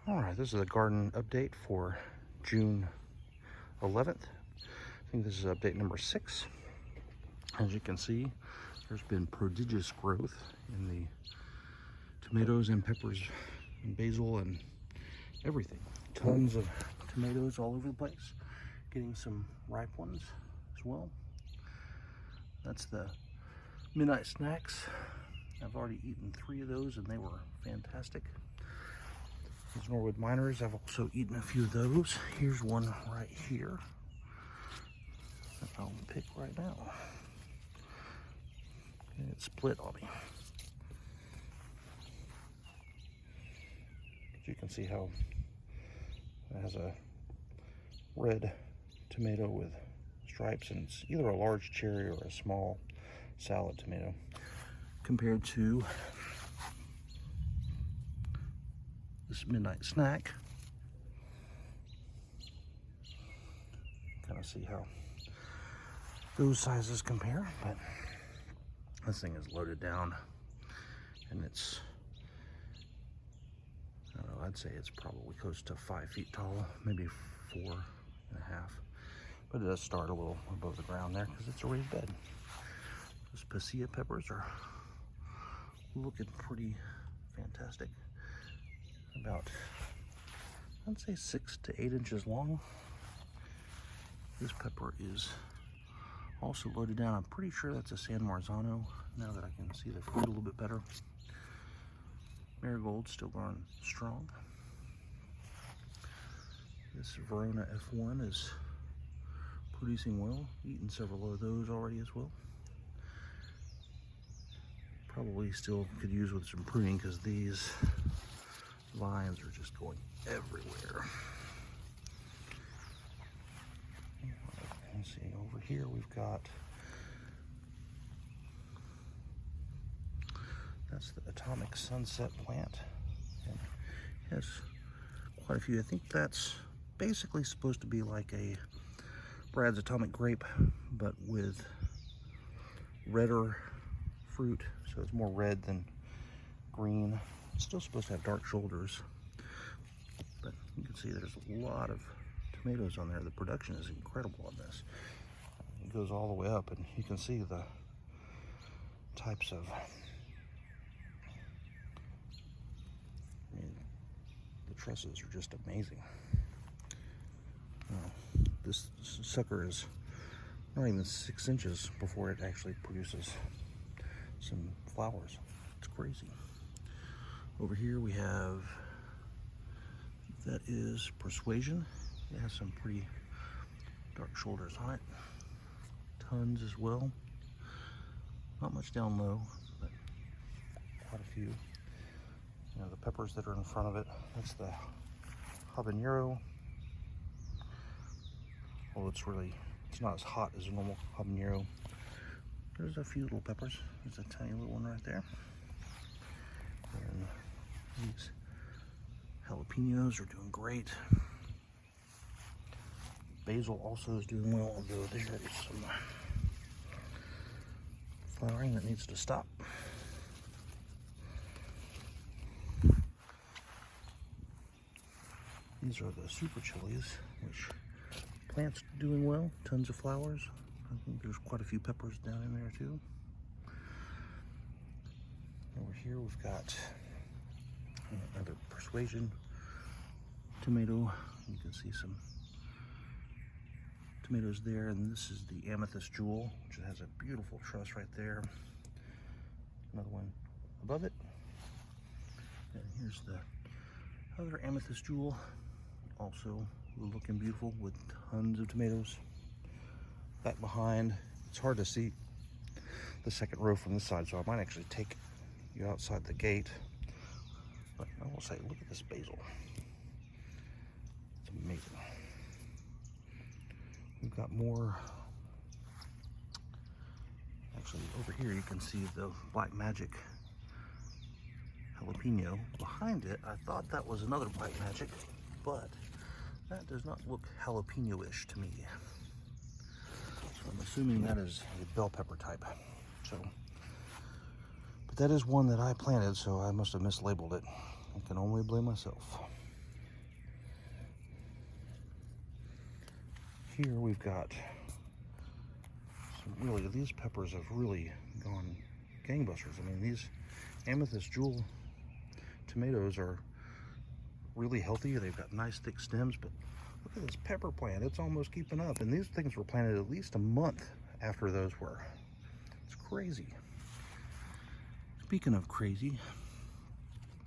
All right, this is a garden update for June 11th. I think this is update number 6. As you can see, there's been prodigious growth in the tomatoes and peppers and basil and everything. Tons of tomatoes all over the place. Getting some ripe ones as well. That's the midnight snacks. I've already eaten 3 of those and they were fantastic. These Norwood Miners, I've also eaten a few of those. Here's one right here that I'll pick right now. And it split on me. But you can see how it has a red tomato with stripes, and it's either a large cherry or a small salad tomato, compared to this midnight snack. Kind of see how those sizes compare, but this thing is loaded down, and it's, I don't know, I'd say it's probably close to 5 feet tall, maybe 4.5, but it does start a little above the ground there because it's a raised bed. Those pasilla peppers are looking pretty fantastic. About, I'd say 6 to 8 inches long. This pepper is also loaded down. I'm pretty sure that's a San Marzano, now that I can see the fruit a little bit better. Marigold still growing strong. This Verona F1 is producing well. Eaten several of those already as well. Probably still could use with some pruning because these vines are just going everywhere. Let's see, over here we've got, that's the Atomic Sunset plant, and it has quite a few. I think that's basically supposed to be like a Brad's Atomic Grape, but with redder fruit, so it's more red than green. It's still supposed to have dark shoulders, but you can see there's a lot of tomatoes on there. The production is incredible on this. It goes all the way up, and you can see the types of, I mean, the trusses are just amazing. This sucker is not even 6 inches before it actually produces some flowers. It's crazy. Over here we have, that is Persuasion. It has some pretty dark shoulders on it. Tons as well. Not much down low, but quite a few. You know, the peppers that are in front of it, that's the habanero. Well, it's not as hot as a normal habanero. There's a few little peppers. There's a tiny little one right there. And these jalapenos are doing great. Basil also is doing well, although there is some flowering that needs to stop. These are the super chilies, which plants doing well, tons of flowers. I think there's quite a few peppers down in there too. Over here we've got another Persuasion tomato. You can see some tomatoes there, and this is the Amethyst Jewel, which has a beautiful truss right there. Another one above it. And here's the other Amethyst Jewel, also looking beautiful with tons of tomatoes. Back behind, it's hard to see the second row from this side, so I might actually take you outside the gate. But I will say, look at this basil. It's amazing. We've got more. Actually, over here you can see the Black Magic jalapeno. Behind it, I thought that was another Black Magic, but that does not look jalapeno-ish to me. So I'm assuming that is a bell pepper type. So, but that is one that I planted, so I must have mislabeled it. I can only blame myself. here we've got some really, these peppers have really gone gangbusters. I mean, these Amethyst Jewel tomatoes are really healthy. They've got nice thick stems, but look at this pepper plant. It's almost keeping up. And these things were planted at least a month after those were. It's crazy. Speaking of crazy,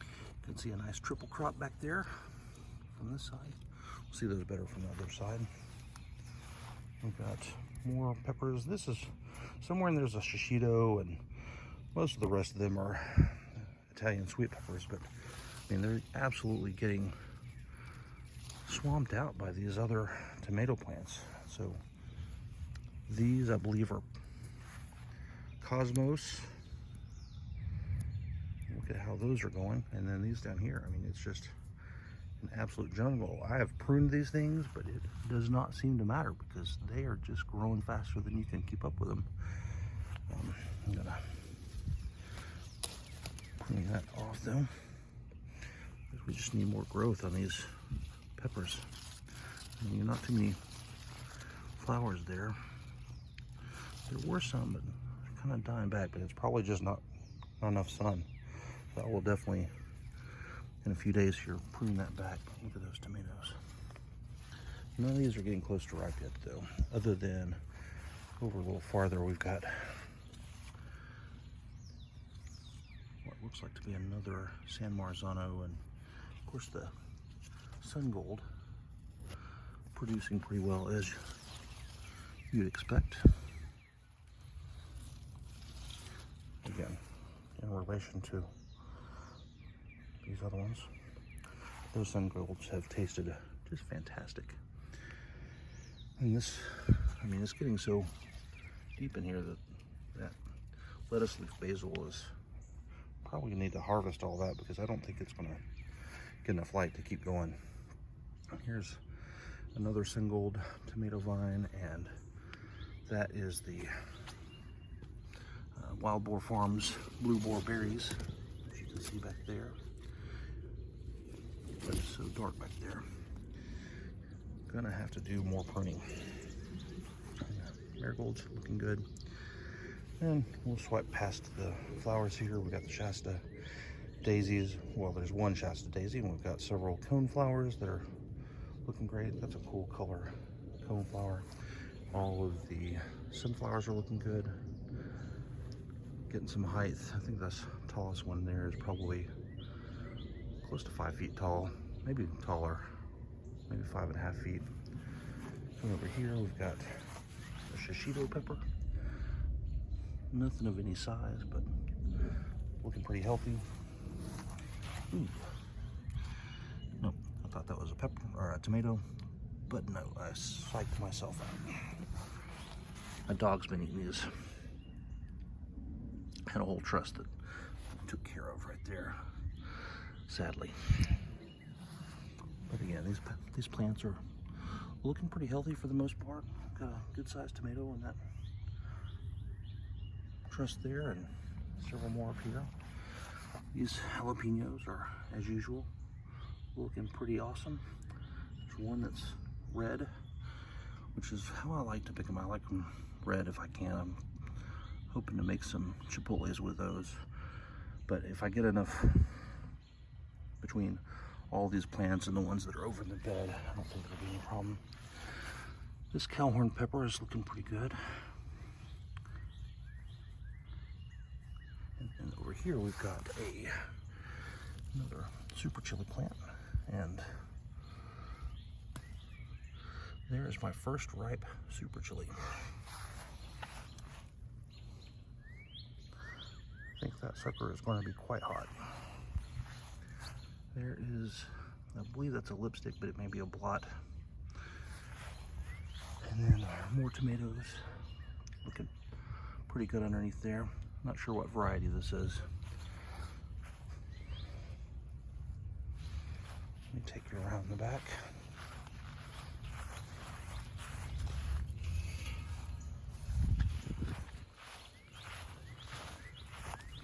you can see a nice triple crop back there from this side. We'll see those better from the other side. We've got more peppers. This is somewhere in there's a shishito, and most of the rest of them are Italian sweet peppers, but I mean, they're absolutely getting swamped out by these other tomato plants. So these, I believe, are Cosmos. Look at how those are going. And then these down here, I mean, it's just an absolute jungle. I have pruned these things, but it does not seem to matter because they are just growing faster than you can keep up with them. I'm gonna clean that off though. We just need more growth on these peppers. I mean, not too many flowers there. There were some, but they're kind of dying back, but it's probably just not enough sun. So I will definitely, in a few days here, prune that back. Look at those tomatoes. None of these are getting close to ripe yet though, other than over a little farther we've got what looks like to be another San Marzano, and of course the Sun Gold producing pretty well as you'd expect. Again, in relation to these other ones, those Sun Golds have tasted just fantastic. And this, I mean, it's getting so deep in here that lettuce leaf basil is probably gonna need to harvest all that because I don't think it's gonna get enough light to keep going. Here's another Sun Gold tomato vine, and that is the Wild Boar Farms Blue Boar berries, as you can see back there. But it's so dark back there. Gonna have to do more pruning. Marigolds looking good. And we'll swipe past the flowers here. We got the Shasta daisies. Well, there's one Shasta daisy, and we've got several cone flowers that are looking great. That's a cool color cone flower. All of the sunflowers are looking good. Getting some height. I think this tallest one there is probably close to 5 feet tall, maybe taller, maybe 5.5 feet. And over here we've got a shishito pepper. Nothing of any size, but looking pretty healthy. Ooh. Nope, I thought that was a pepper or a tomato, but no, I psyched myself out. My dog's been eating these. Had a whole truss that I took care of right there, sadly. But again, these plants are looking pretty healthy for the most part. Got a good sized tomato in that truss there, and several more up here. These jalapenos are, as usual, looking pretty awesome. There's one that's red, which is how I like to pick them. I like them red if I can. I'm hoping to make some chipotles with those. But if I get enough between all these plants and the ones that are over in the bed, I don't think there'll be any problem. This cowhorn pepper is looking pretty good. And over here we've got another super chili plant, and there is my first ripe super chili. I think that sucker is going to be quite hot. There is, I believe that's a lipstick, but it may be a blot. And then more tomatoes, looking pretty good underneath there. Not sure what variety this is. Let me take you around the back.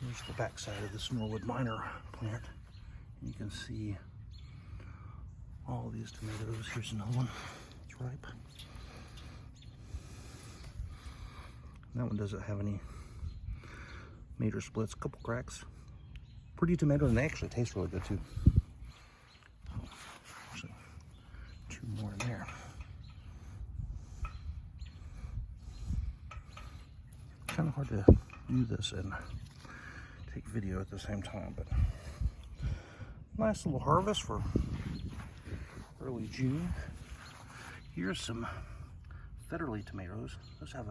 Here's the back side of this Norwood Minor plant. You can see all these tomatoes. Here's another one. It's ripe. That one doesn't have any major splits, a couple cracks. Pretty tomato, and they actually taste really good too. Actually, 2 more in there. Kind of hard to do this and take video at the same time, but nice little harvest for early June. Here's some Federally tomatoes. Those have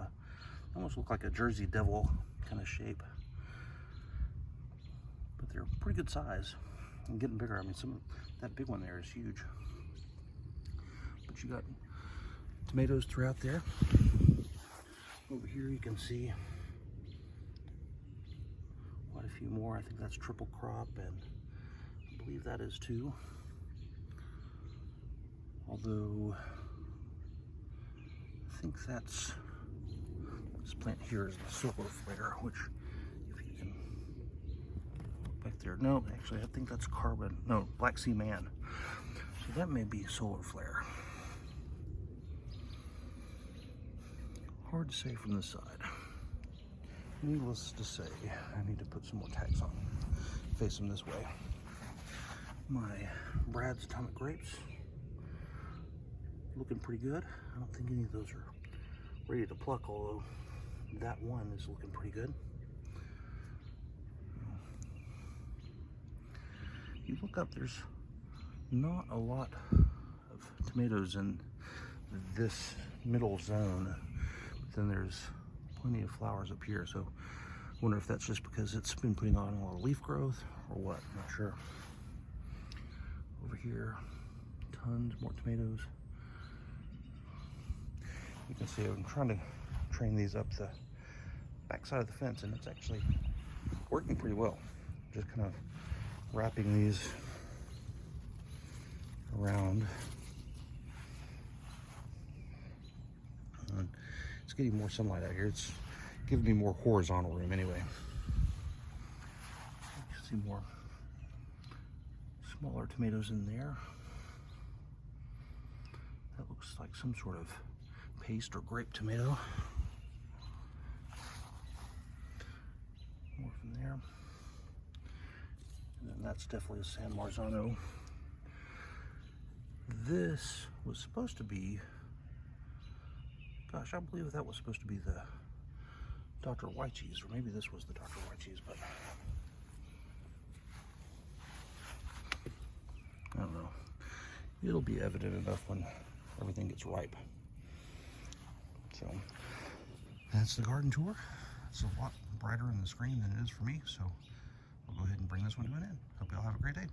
almost look like a Jersey Devil kind of shape, but they're pretty good size and getting bigger. I mean, that big one there is huge. But you got tomatoes throughout there. Over here you can see quite a few more. I think that's triple crop, and I believe that is too. Although I think this plant here is the silver flare, which if you can look back there, no, actually I think that's Black Sea Man. So that may be solar flare. Hard to say from this side. Needless to say, I need to put some more tags on. Face them this way. My Brad's Atomic Grapes, looking pretty good. I don't think any of those are ready to pluck, although that one is looking pretty good. You look up, there's not a lot of tomatoes in this middle zone, but then there's plenty of flowers up here, so I wonder if that's just because it's been putting on a lot of leaf growth or what. I'm not sure. Over here, tons more tomatoes. You can see I'm trying to train these up the backside of the fence, and it's actually working pretty well. Just kind of wrapping these around. And it's getting more sunlight out here. It's giving me more horizontal room anyway. You can see more smaller tomatoes in there. That looks like some sort of paste or grape tomato. More from there. And then that's definitely a San Marzano. This was supposed to be, gosh, I believe that was supposed to be the Dr. Wychees, or maybe this was the Dr. Wychees, but I don't know. It'll be evident enough when everything gets ripe. So that's the garden tour. It's a lot brighter on the screen than it is for me, so I'll go ahead and bring this one to an end. Hope y'all have a great day.